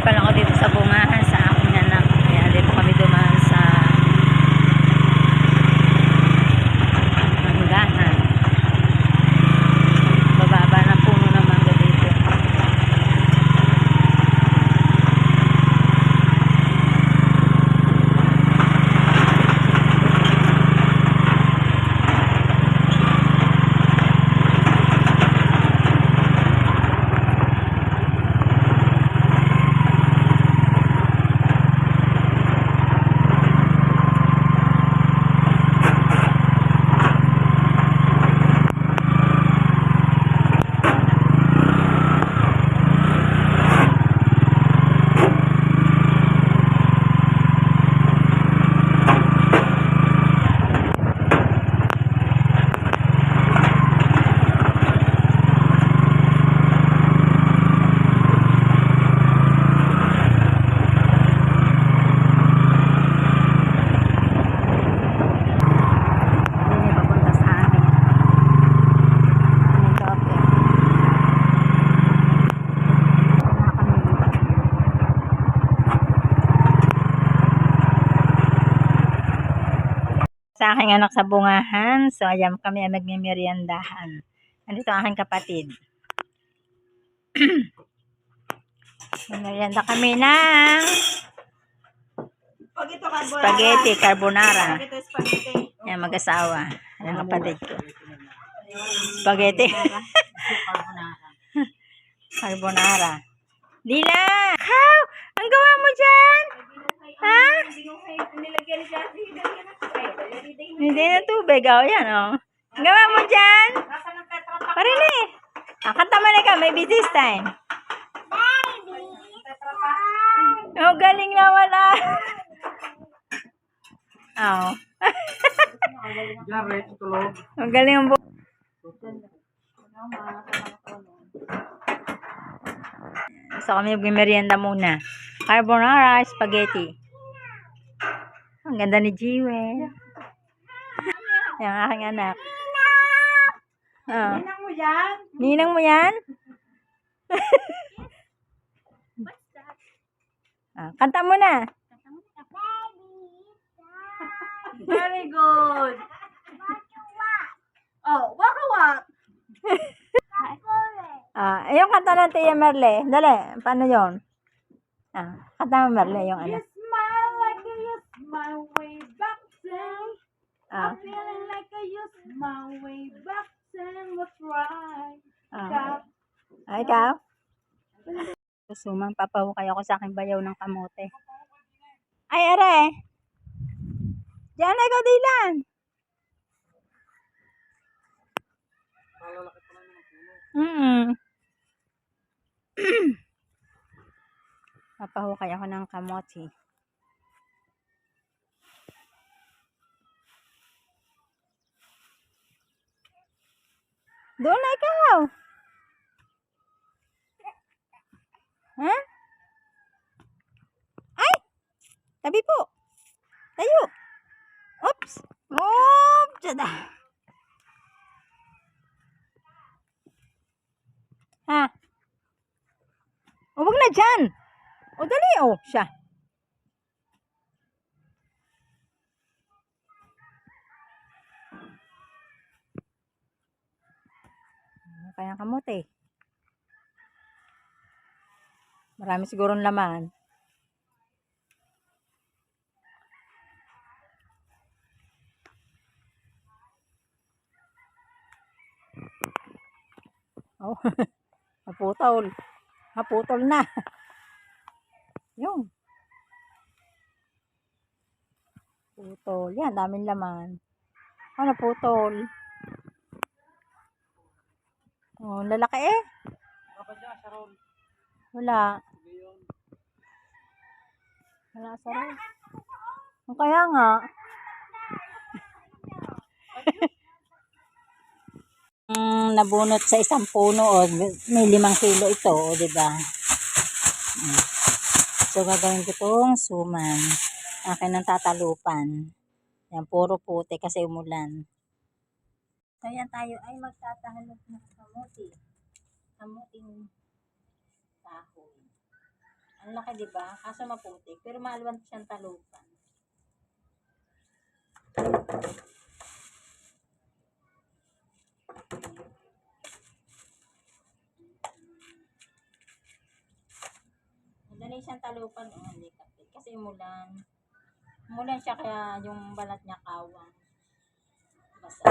pala ako dito sa bungahan sa aking anak. Ayan, dito kami dumaan sa manggahan. Bababa ng puno ng mangga dito. Sa aking anak sa bungahan. So, ayan kami ay magmimeriendahan. Andito ang aking kapatid. Merienda kami ng spaghetti carbonara. Ayan, mag-asawa. Ayan, kapatid ko. Spaghetti. Carbonara. Dila! How? Ang gawa mo dyan? Ha? Hindi na tubig. O, yan o. Ang gawa mo dyan? Parili. Kanta mo na ka. May business time. Oh, galing na wala. Oh. Ang galing ang So, kami magmerienda muna. Carbonara, spaghetti. Ang ganda ni Jiwe. Yung aking anak. Oh. Ninang mo yan? Ninang mo yan? Kanta mo na. Very good. Oh, waka-wak. Yung kanta ng Tia Merle. Dali, paano yun? Kanta mo Merle, yung ano. You smile like you smile way back then. I'm feeling like you smile way back then. What's right? Ikaw? Susumang papahukay ako sa aking bayaw ng kamote. Ay, are. Diyan na ikaw, Dylan. Papahukay ako ng kamote. Doon na ikaw. Ha? Ay! Tabi po. Tayo. Oops. Oops. Dada. Ha? O, wag na dyan. O, dali. O, siya. Kaya kamote. Marami sigurong laman. Oh, naputol. Naputol na. Yung. Putol. Yan, daming laman. Oh, naputol. Oh, lalaki eh. Wala. Wala sa ron. Kaya nga. Nabunot sa isang puno o may 5 kilo ito, o diba? So gagawin ko itong suman. Akin ng tatalupan. Yan, puro puti kasi umulan. So yan, tayo ay magtatahalog ng kamuti. Kamuting kahoy. Ang laki, di ba? Kaso maputik. Pero maalwan siyang talupan. Madali siyang talupan. Oh, hindi kapit. Kasi umulan. Umulan siya kaya yung balat niya kawang. Basa.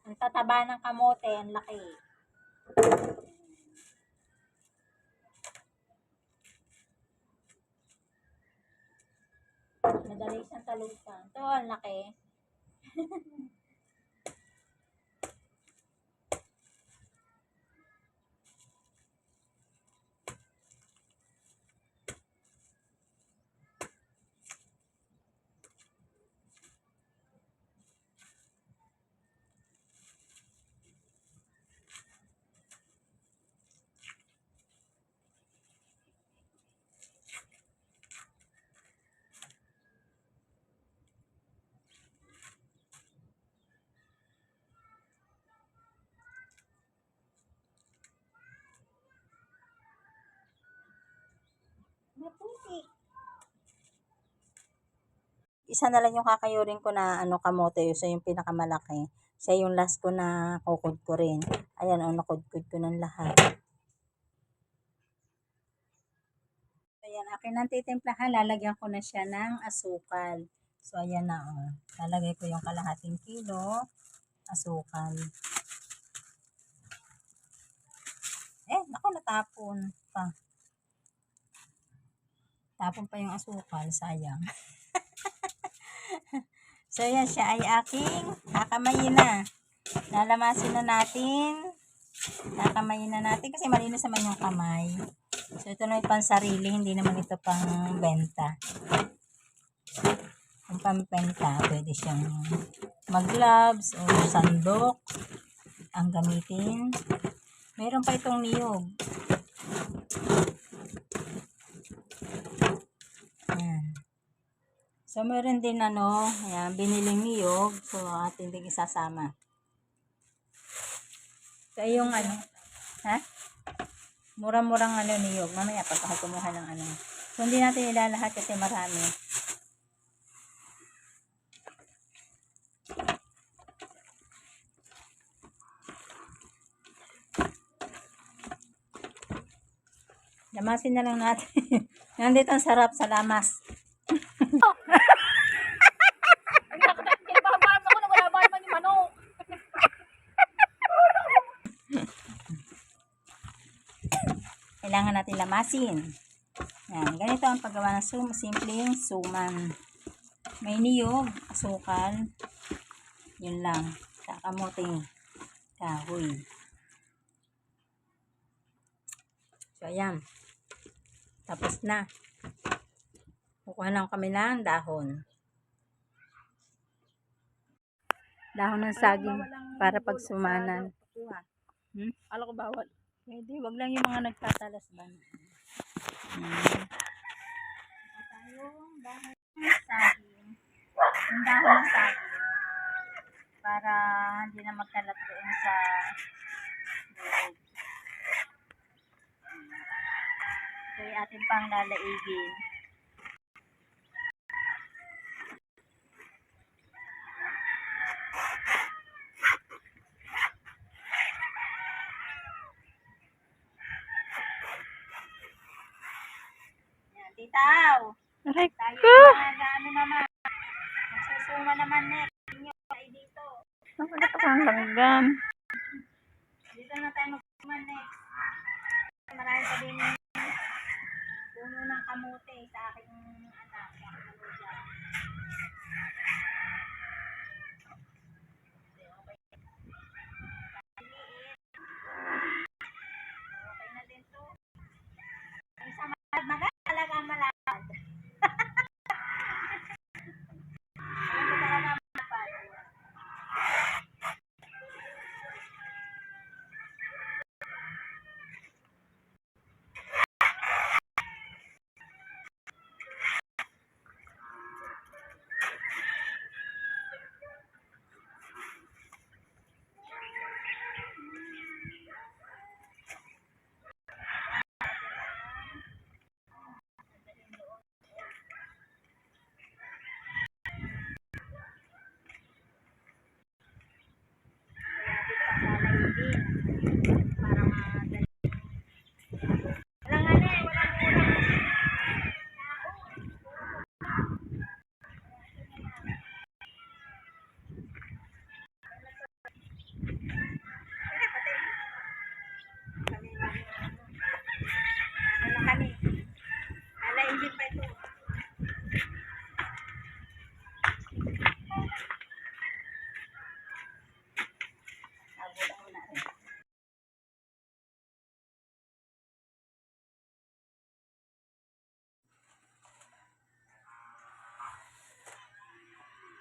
Ang tataba ng kamote, ang laki. Madali siyang talupan. Ito, ang laki. Maputik. Isa na lang yung kakayurin ko na kamote. So, yung pinakamalaki. Siya yung last ko na kukudkurin. Ayan, nakudkud ko ng lahat. Ayan, akin ang titimplahan. Lalagyan ko na siya ng asukal. So, ayan na. Lalagay ko yung kalahating kilo asukal. Naku, natapon pa. Tapon pa yung asukal. Sayang. So, yan siya ay aking kakamayin na. Lalamasin na natin. Kakamayin na natin kasi malinis naman yung kamay. So, ito na yung pansarili. Hindi naman ito pang benta. Kung pampenta, pwede siyang mag-gloves o sandok ang gamitin. Meron pa itong niyog. Ayan. So, meron din ayan, biniling niyog. So, atin din isasama. So, yung ha? Murang-murang niyog. Mamaya, pag ako kumuha ng So, hindi natin ilalahat kasi marami. Lamasin na lang natin. Nandito ang sarap sa lamas. Kailangan natin lamasin. Yan, ganito ang paggawa ng simpleng suman. May niyog, asukal, yun lang. Kakamuting kahoy. So, ayan. Tapos na. Kukuha lang kami ng dahon. Dahon ng saging para pagsumanan. Alam ko bawal. Pwede, wag lang yung mga nagtatalas ba. Tayong dahon ng saging. Yung dahon ng saging. Para hindi na magkalat doon sa loob. Ito yung ating pang lalaigin. Yan, titaw. Tayo naman. Magsusuma naman inyo ay dito. Nakakita ko ang langgam. Dito na tayo magsuma next. Marami pa din puno ng kamote sa aking anak. Okay na din to. Isa maganda talaga malapad. Maganda talaga malapad.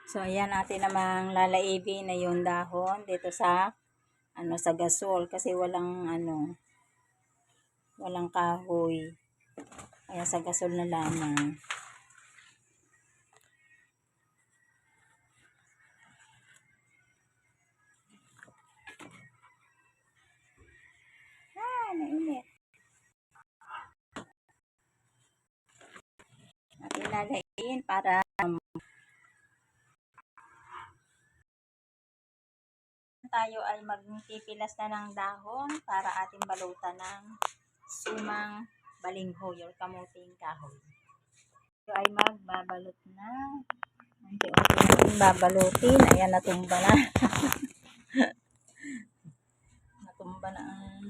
So, ayan natin namang lalaibin na yung dahon dito sa sa gasol kasi walang kahoy. Kaya sa gasol na lamang. Mainit. Natin lalain para tayo ay magpipilas na ng dahon para ating balutan ng sumang balinghoy or kamuting kahoy. Tayo ay magbabalot na. Unti-unti natin babalutin. Ayan, natumba na. Natumba na ang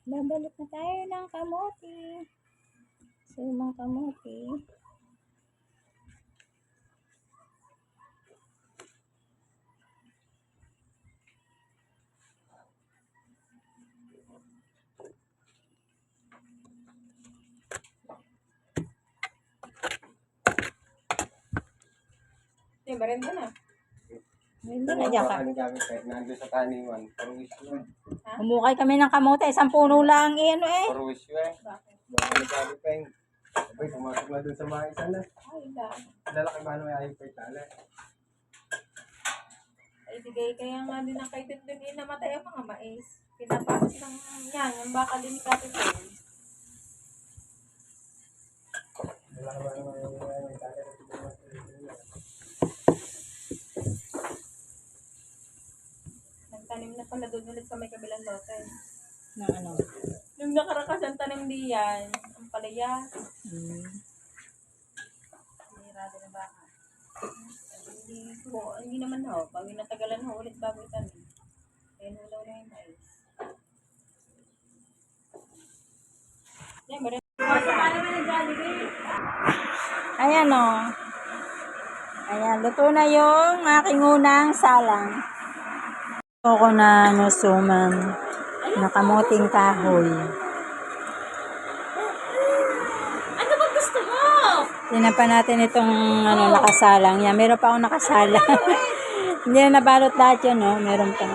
babalot na tayo ng kamuti. Sumang kamuti. Merenda na. Hindi na dyan ka. Ano gamit kahit nandun sa taniman? Paruwis yun. Umukay kami ng kamote. Isang puno lang Paruwis yun. Baka ano gamit kayo? Abay, pumasok na dun sa mga isa na. Ay, dahil. Lalaki ba ano ayaw pa itala? Ay, bigay kaya nga din ang kay Tindin namatay ang mga mais. Pinapasok ng yan, yung baka din ni Kapitol. Lalaki ba ano ayaw itala? Nagtanim na pala doon ulit sa may kabilang lote. Ng ano? Nung nakarakas ang tanim diyan, ang palaya. Hira din ang baka. Hindi naman ho. Bago natagalan ho ulit bago itanim. Ayun ho daw na yung mais. Yan, meron. Paano ba nag-Jollibee? Ayan o. Ayan, luto na yung aking unang salang. Ako na suman na kamuting kahoy. Ano ba gusto mo? Tingnan pa natin itong nakasalang. Yan, meron pa akong nakasalang. Hindi na nabalot lahat yun, no? Meron pa.